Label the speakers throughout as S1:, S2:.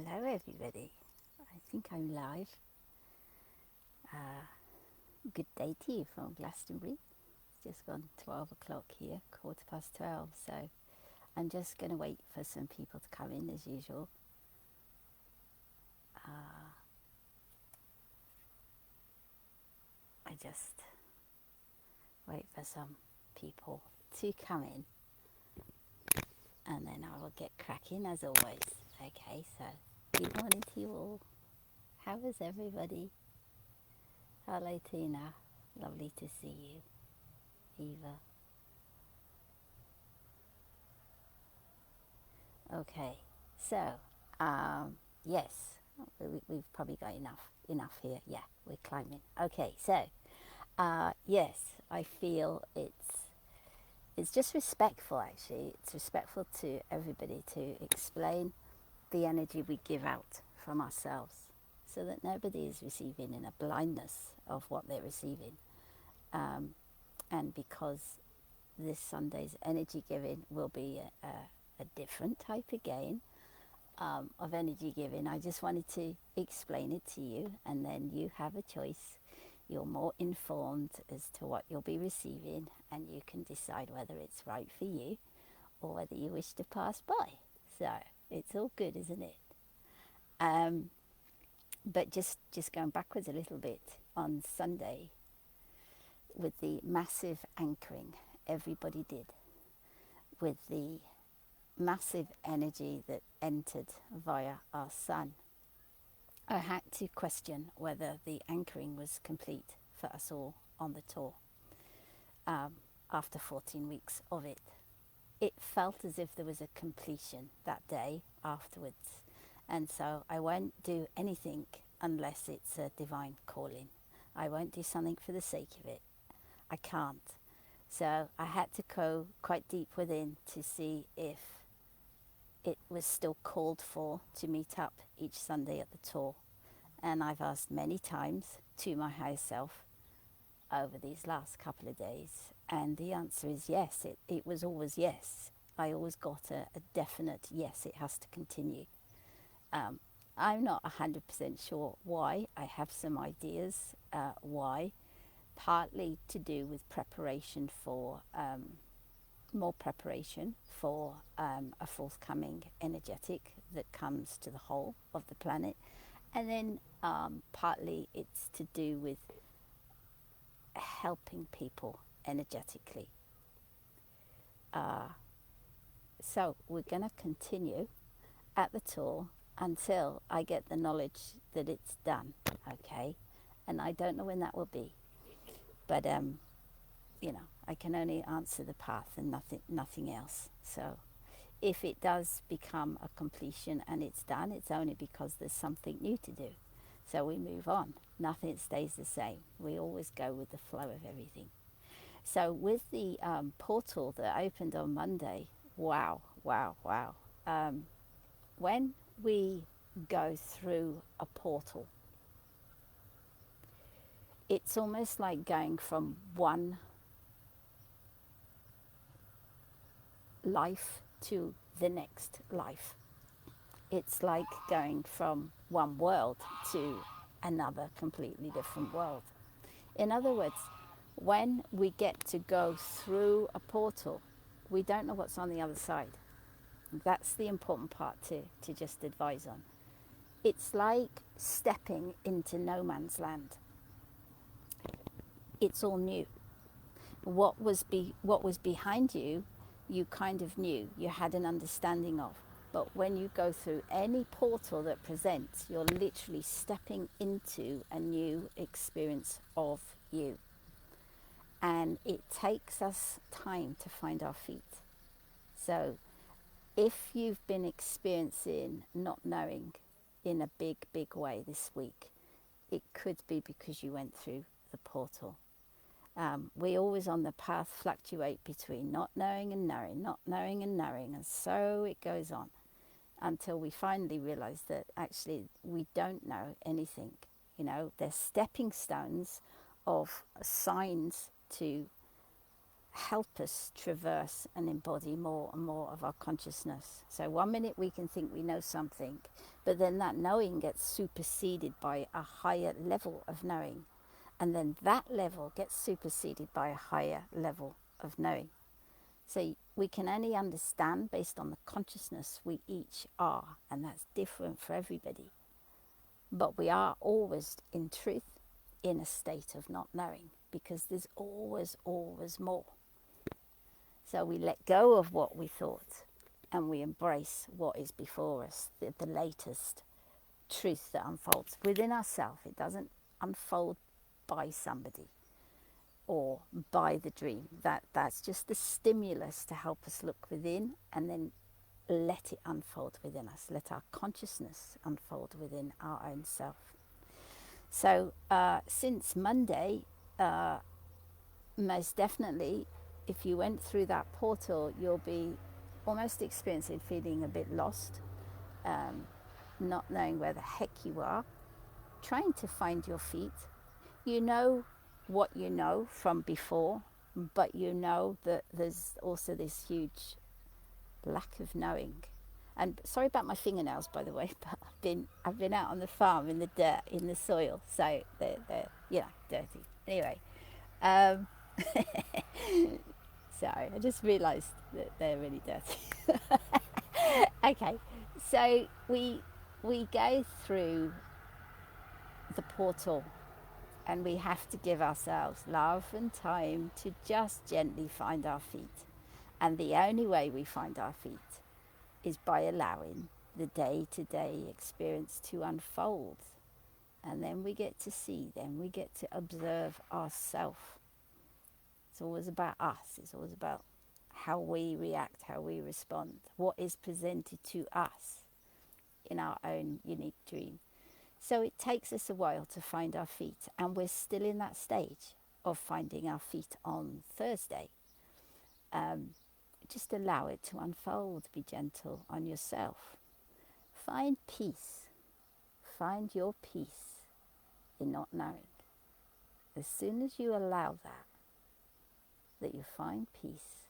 S1: Hello, everybody. I think I'm live. Good day to you from Glastonbury. It's just gone 12 o'clock here, 12:15. So I'm just going to wait for some people to come in as usual. I just wait for some people to come in and then I will get cracking as always. Okay, so good morning to you all. How is everybody? Hello, Tina. Lovely to see you. Eva. Okay, so yes, we've probably got enough here. Yeah, we're climbing. Okay, so yes, I feel it's just respectful. Actually, it's respectful to everybody to explain the energy we give out from ourselves, so that nobody is receiving in a blindness of what they're receiving, and because this Sunday's energy giving will be a different type again of energy giving. I just wanted to explain it to you, and then you have a choice. You're more informed as to what you'll be receiving, and you can decide whether it's right for you or whether you wish to pass by. So it's all good, isn't it? But just going backwards a little bit, on Sunday, with the massive anchoring everybody did, with the massive energy that entered via our sun, I had to question whether the anchoring was complete for us all on the tour after 14 weeks of it. It felt as if there was a completion that day afterwards, and so I won't do anything unless it's a divine calling. I won't do something for the sake of it. I can't. So I had to go quite deep within to see if it was still called for to meet up each Sunday at the tour. And I've asked many times to my higher self over these last couple of days, and the answer is yes. It was always yes. I always got a definite yes, it has to continue. I'm not 100% sure why. I have some ideas why, partly to do with preparation for more preparation for a forthcoming energetic that comes to the whole of the planet, and then partly it's to do with helping people energetically. So we're going to continue at the tour until I get the knowledge that it's done, okay? And I don't know when that will be, but I can only answer the path and nothing else. So if it does become a completion and it's done, it's only because there's something new to do. So we move on. Nothing stays the same. We always go with the flow of everything. So with the portal that opened on Monday, wow. When we go through a portal, it's almost like going from one life to the next life. It's like going from one world to another completely different world. In other words, when we get to go through a portal, we don't know what's on the other side. That's the important part to just advise on. It's like stepping into no man's land. It's all new. What was behind you, you kind of knew, you had an understanding of. But when you go through any portal that presents, you're literally stepping into a new experience of you. And it takes us time to find our feet. So if you've been experiencing not knowing in a big way this week, it could be because you went through the portal. We always on the path fluctuate between not knowing and knowing, not knowing and knowing, and so it goes on until we finally realize that actually we don't know anything. They're stepping stones of signs to help us traverse and embody more and more of our consciousness. So one minute we can think we know something, but then that knowing gets superseded by a higher level of knowing. And then that level gets superseded by a higher level of knowing. So we can only understand based on the consciousness we each are, and that's different for everybody. But we are always, in truth, in a state of not knowing, because there's always, always more. So we let go of what we thought and we embrace what is before us, the latest truth that unfolds within ourselves. It doesn't unfold by somebody or by the dream. That's just the stimulus to help us look within and then let it unfold within us. Let our consciousness unfold within our own self. So since Monday, most definitely, if you went through that portal, you'll be almost experiencing feeling a bit lost, not knowing where the heck you are, trying to find your feet. You know what you know from before, but you know that there's also this huge lack of knowing. And sorry about my fingernails, by the way, but I've been out on the farm in the dirt, in the soil, so they're dirty. Anyway, sorry, I just realised that they're really dirty. Okay, so we go through the portal, and we have to give ourselves love and time to just gently find our feet. And the only way we find our feet is by allowing the day-to-day experience to unfold. And then we get to see, then we get to observe ourselves. It's always about us. It's always about how we react, how we respond, what is presented to us in our own unique dream. So it takes us a while to find our feet, and we're still in that stage of finding our feet on Thursday. Just allow it to unfold. Be gentle on yourself. Find peace. Find your peace in not knowing. As soon as you allow that you find peace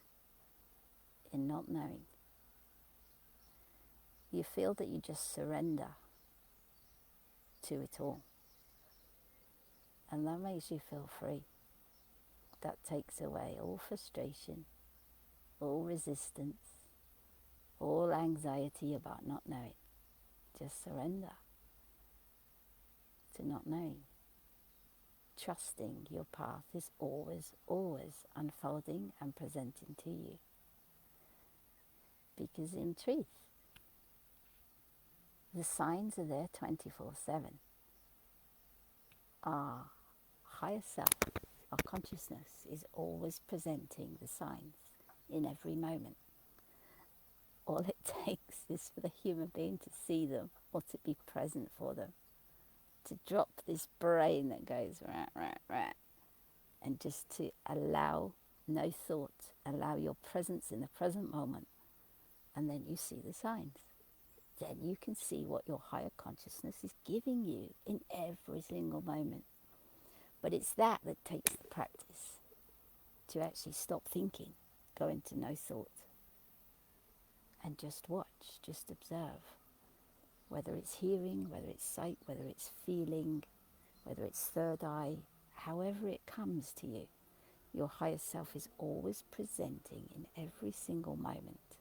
S1: in not knowing, you feel that you just surrender to it all. And that makes you feel free. That takes away all frustration, all resistance, all anxiety about not knowing. Just surrender to not knowing. Trusting your path is always, always unfolding and presenting to you. Because in truth, the signs are there 24/7. Our higher self, our consciousness, is always presenting the signs in every moment. All it takes is for the human being to see them or to be present for them, to drop this brain that goes rah, rah, rah, and just to allow no thought, allow your presence in the present moment, and then you see the signs. Then you can see what your higher consciousness is giving you in every single moment. But it's that takes the practice, to actually stop thinking, go into no thought, and just watch, just observe. Whether it's hearing, whether it's sight, whether it's feeling, whether it's third eye, however it comes to you, your higher self is always presenting in every single moment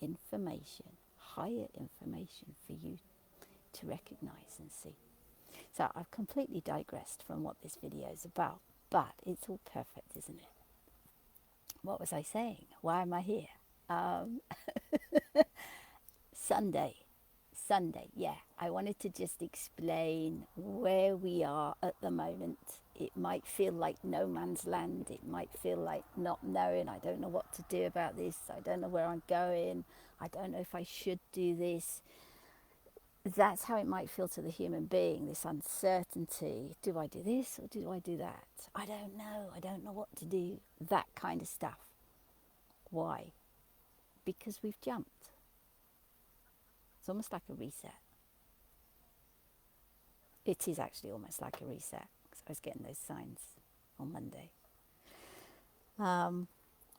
S1: information, higher information for you to recognize and see. So I've completely digressed from what this video is about, but it's all perfect, isn't it? What was I saying? Why am I here? Sunday, yeah. I wanted to just explain where we are at the moment. It might feel like no man's land. It might feel like not knowing. I don't know what to do about this. I don't know where I'm going. I don't know if I should do this. That's how it might feel to the human being, this uncertainty. Do I do this or do I do that? I don't know. I don't know what to do. That kind of stuff. Why? Because we've jumped. It's almost like a reset. It is actually almost like a reset, because I was getting those signs on Monday.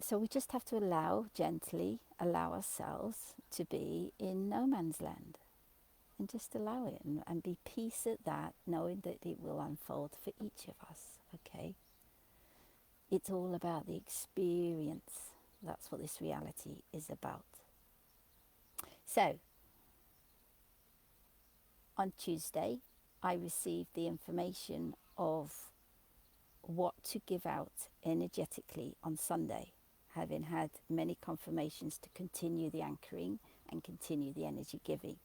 S1: So we just have to gently allow ourselves to be in no man's land, and just allow it, and be peace at that, knowing that it will unfold for each of us. Okay, it's all about the experience. That's what this reality is about. So on Tuesday, I received the information of what to give out energetically on Sunday, having had many confirmations to continue the anchoring and continue the energy giving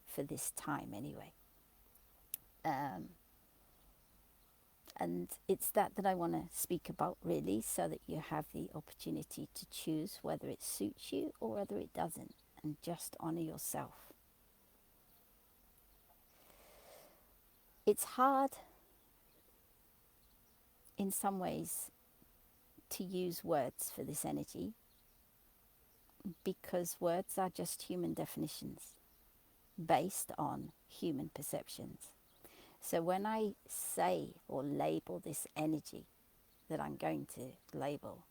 S1: for this time anyway. And it's that I want to speak about, really, so that you have the opportunity to choose whether it suits you or whether it doesn't, and just honor yourself. It's hard in some ways to use words for this energy, because words are just human definitions based on human perceptions. So when I say or label this energy that I'm going to label,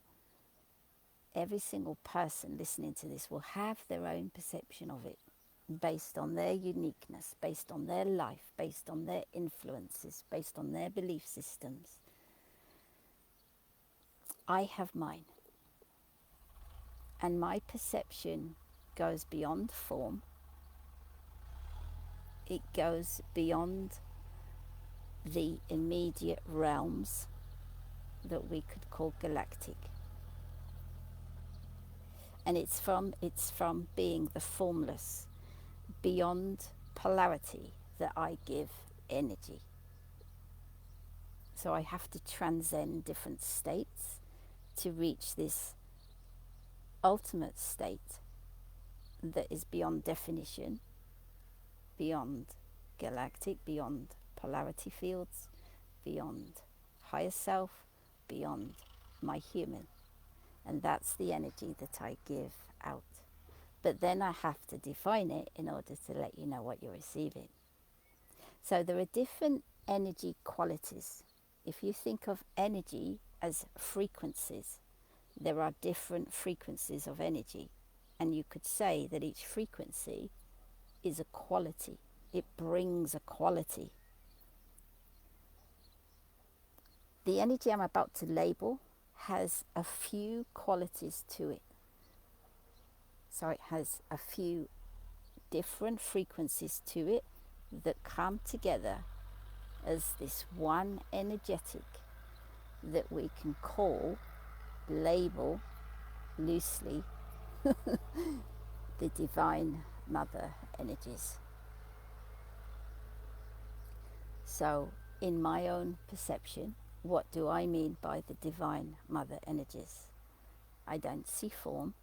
S1: every single person listening to this will have their own perception of it, based on their uniqueness, based on their life, based on their influences, based on their belief systems. I have mine. And my perception goes beyond form. It goes beyond the immediate realms that we could call galactic. And it's from being the formless, beyond polarity, that I give energy. So I have to transcend different states to reach this ultimate state that is beyond definition, beyond galactic, beyond polarity fields, beyond higher self, beyond my human. And that's the energy that I give out. But then I have to define it in order to let you know what you're receiving. So there are different energy qualities. If you think of energy as frequencies, there are different frequencies of energy. And you could say that each frequency is a quality. It brings a quality. The energy I'm about to label has a few qualities to it. So it has a few different frequencies to it that come together as this one energetic that we can call, label loosely, the Divine Mother energies. So in my own perception, what do I mean by the Divine Mother energies? I don't see form.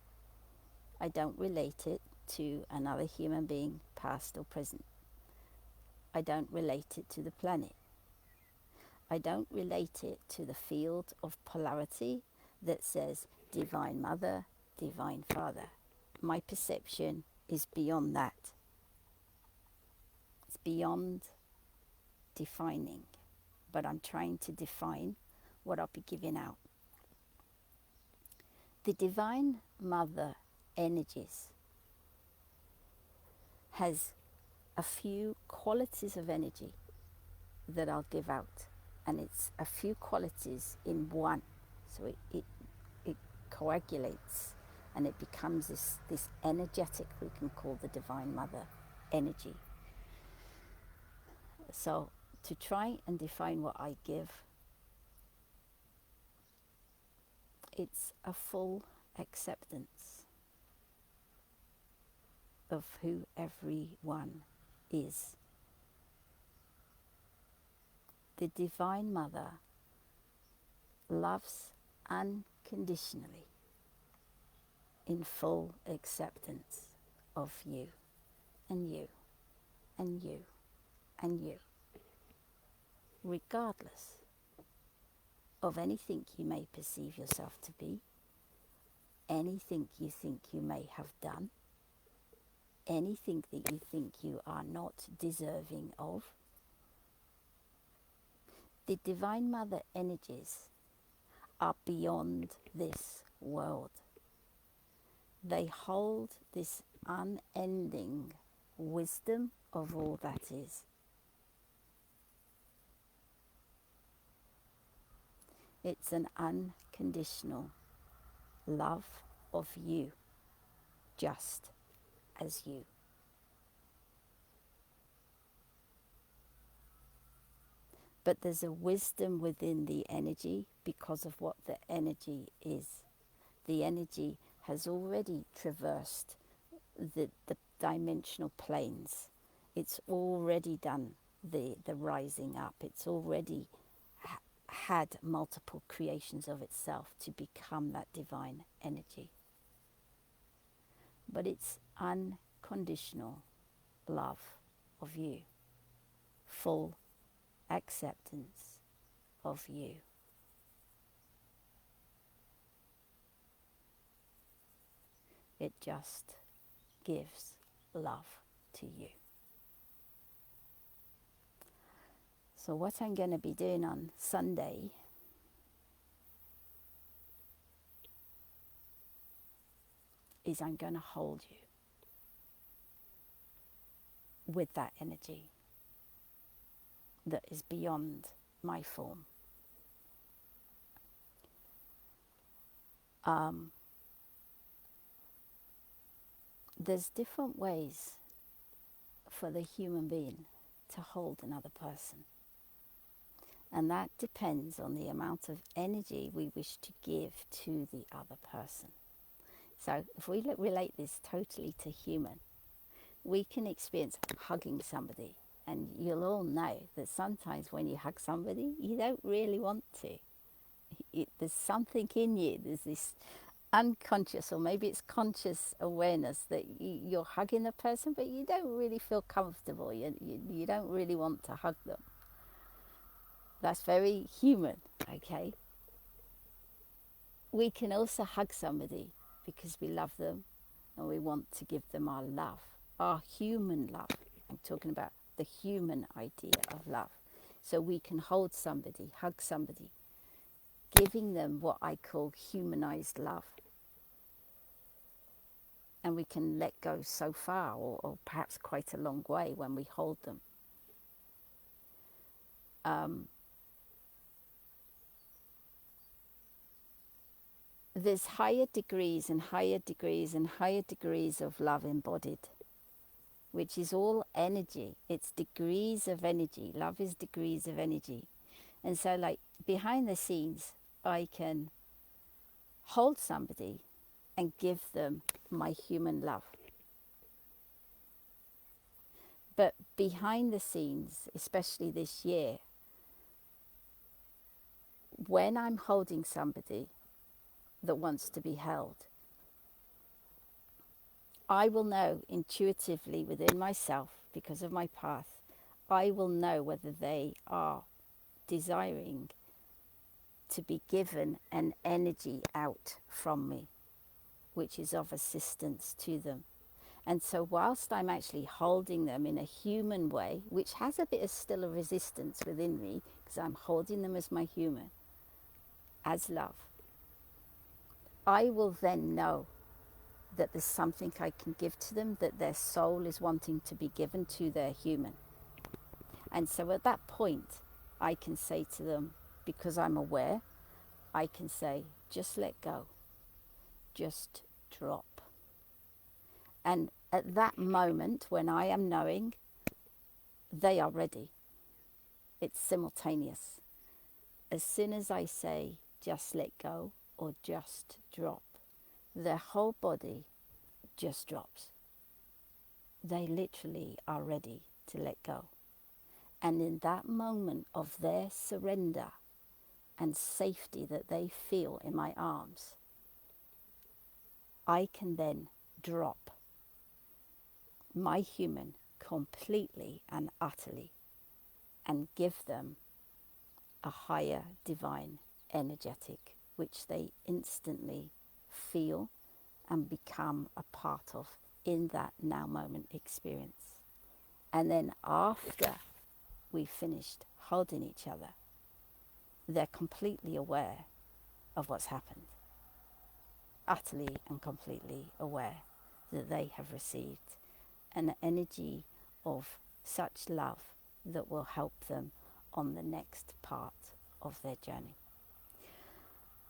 S1: I don't relate it to another human being, past or present. I don't relate it to the planet. I don't relate it to the field of polarity that says Divine Mother, Divine Father. My perception is beyond that. It's beyond defining, but I'm trying to define what I'll be giving out. The Divine Mother energies has a few qualities of energy that I'll give out, and it's a few qualities in one, so it coagulates and it becomes this energetic we can call the Divine Mother energy. So to try and define what I give, it's a full acceptance of who everyone is. The Divine Mother loves unconditionally, in full acceptance of you and you and you and you, regardless of anything you may perceive yourself to be, anything you think you may have done, anything that you think you are not deserving of. The Divine Mother energies are beyond this world. They hold this unending wisdom of all that is. It's an unconditional love of you, just as you. But there's a wisdom within the energy because of what the energy is. The energy has already traversed the dimensional planes. It's already done the rising up. It's already had multiple creations of itself to become that divine energy. But it's unconditional love of you, full acceptance of you. It just gives love to you. So what I'm going to be doing on Sunday is I'm going to hold you with that energy that is beyond my form. There's different ways for the human being to hold another person. And that depends on the amount of energy we wish to give to the other person. So if we relate this totally to human, we can experience hugging somebody. And you'll all know that sometimes when you hug somebody, you don't really want to. There's something in you, there's this unconscious or maybe it's conscious awareness that you're hugging a person, but you don't really feel comfortable. You don't really want to hug them. That's very human, okay? We can also hug somebody because we love them and we want to give them our love, our human love. I'm talking about the human idea of love. So we can hold somebody, hug somebody, giving them what I call humanized love. And we can let go so far, or perhaps quite a long way when we hold them. There's higher degrees and higher degrees and higher degrees of love embodied, which is all energy. It's degrees of energy. Love is degrees of energy. And so like behind the scenes, I can hold somebody and give them my human love. But behind the scenes, especially this year, when I'm holding somebody that wants to be held, I will know intuitively within myself, because of my path, I will know whether they are desiring to be given an energy out from me, which is of assistance to them. And so whilst I'm actually holding them in a human way, which has a bit of still a resistance within me, because I'm holding them as my human, as love, I will then know that there's something I can give to them, that their soul is wanting to be given to their human. And so at that point, I can say to them, because I'm aware, I can say, just let go, just drop. And at that moment, when I am knowing, they are ready. It's simultaneous. As soon as I say, just let go or just drop, their whole body just drops. They literally are ready to let go. And in that moment of their surrender and safety that they feel in my arms, I can then drop my human completely and utterly and give them a higher divine energetic, which they instantly feel and become a part of in that now moment experience. And then after we finished holding each other, they're completely aware of what's happened. utterly and completely aware that they have received an energy of such love that will help them on the next part of their journey.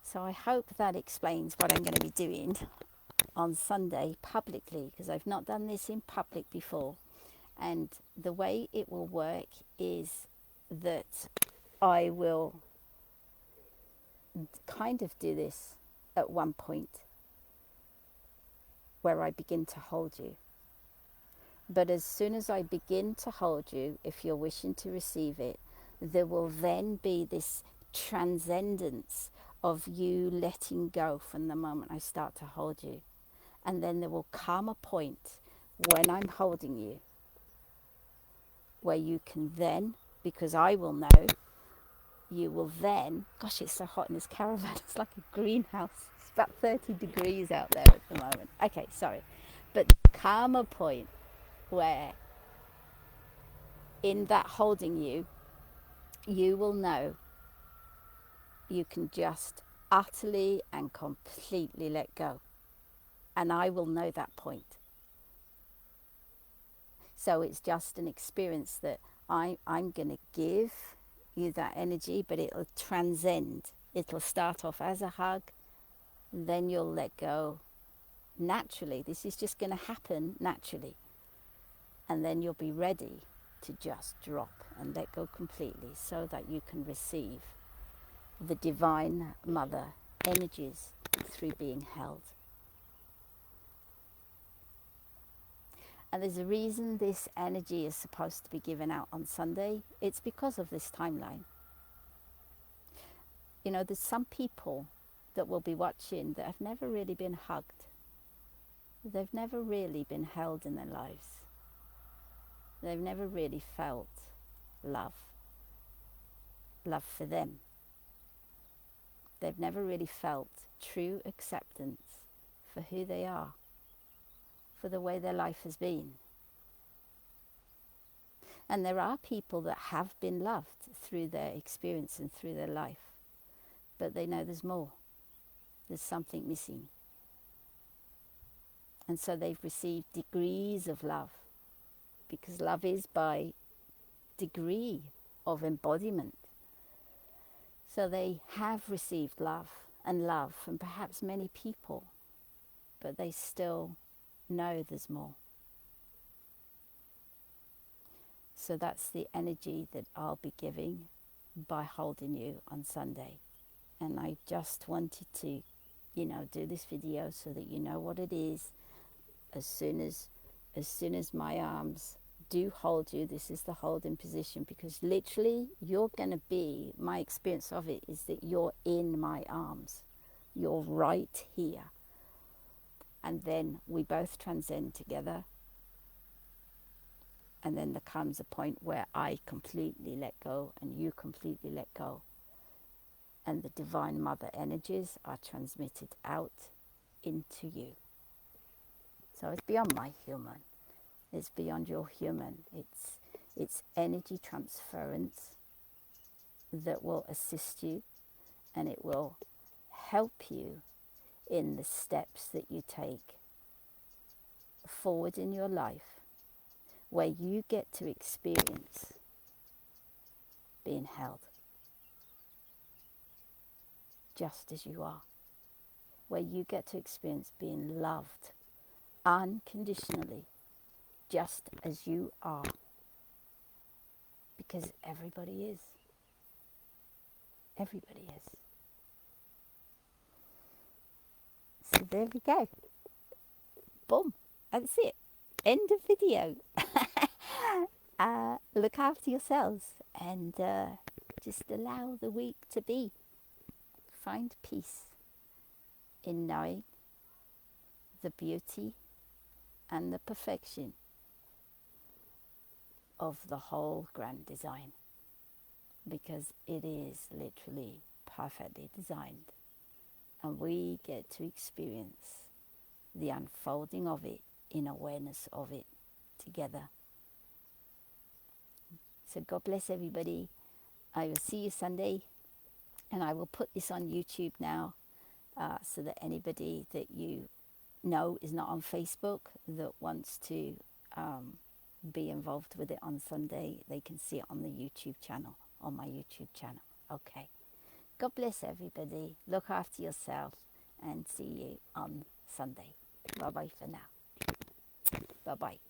S1: So I hope that explains what I'm going to be doing on Sunday publicly, because I've not done this in public before. And the way it will work is that I will kind of do this at one point where I begin to hold you. But as soon as I begin to hold you, if you're wishing to receive it, there will then be this transcendence of you letting go from the moment I start to hold you. And then there will come a point when I'm holding you where you can then, because I will know, you will then, gosh, it's so hot in this caravan, it's like a greenhouse. It's about 30 degrees out there at the moment. Okay, sorry. But come a point where in that holding you, you will know you can just utterly and completely let go. And I will know that point. So it's just an experience that I'm going to give you that energy, but it'll transcend. It'll start off as a hug, then you'll let go naturally. This is just going to happen naturally. And then you'll be ready to just drop and let go completely so that you can receive the Divine Mother energies through being held. And there's a reason this energy is supposed to be given out on Sunday. It's because of this timeline. You know, there's some people that will be watching that have never really been hugged. They've never really been held in their lives. They've never really felt love for them. They've never really felt true acceptance for who they are, for the way their life has been. And there are people that have been loved through their experience and through their life, but they know there's more. There's something missing. And so they've received degrees of love, because love is by degree of embodiment. So they have received love from perhaps many people, but they still know there's more. So that's the energy that I'll be giving by holding you on Sunday. And I just wanted to, do this video so that you know what it is. As soon as my arms do hold you, this is the holding position, because literally you're going to be, my experience of it is that you're in my arms. You're right here. And then we both transcend together. And then there comes a point where I completely let go and you completely let go. And the Divine Mother energies are transmitted out into you. So it's beyond my human. It's beyond your human. It's energy transference that will assist you, and it will help you in the steps that you take forward in your life, where you get to experience being held just as you are, where you get to experience being loved unconditionally just as you are, because everybody is. Everybody is. So there we go. Boom. That's it. End of video. Look after yourselves and just allow the week to be. Find peace in knowing the beauty and the perfection of the whole grand design, because it is literally perfectly designed, and we get to experience the unfolding of it in awareness of it together. So God bless everybody. I will see you Sunday, and I will put this on YouTube now. so that anybody that you know is not on Facebook that wants to be involved with it on Sunday, they can see it on the YouTube channel, on my YouTube channel. Okay. God bless everybody. Look after yourself and see you on Sunday. Bye bye for now. Bye bye.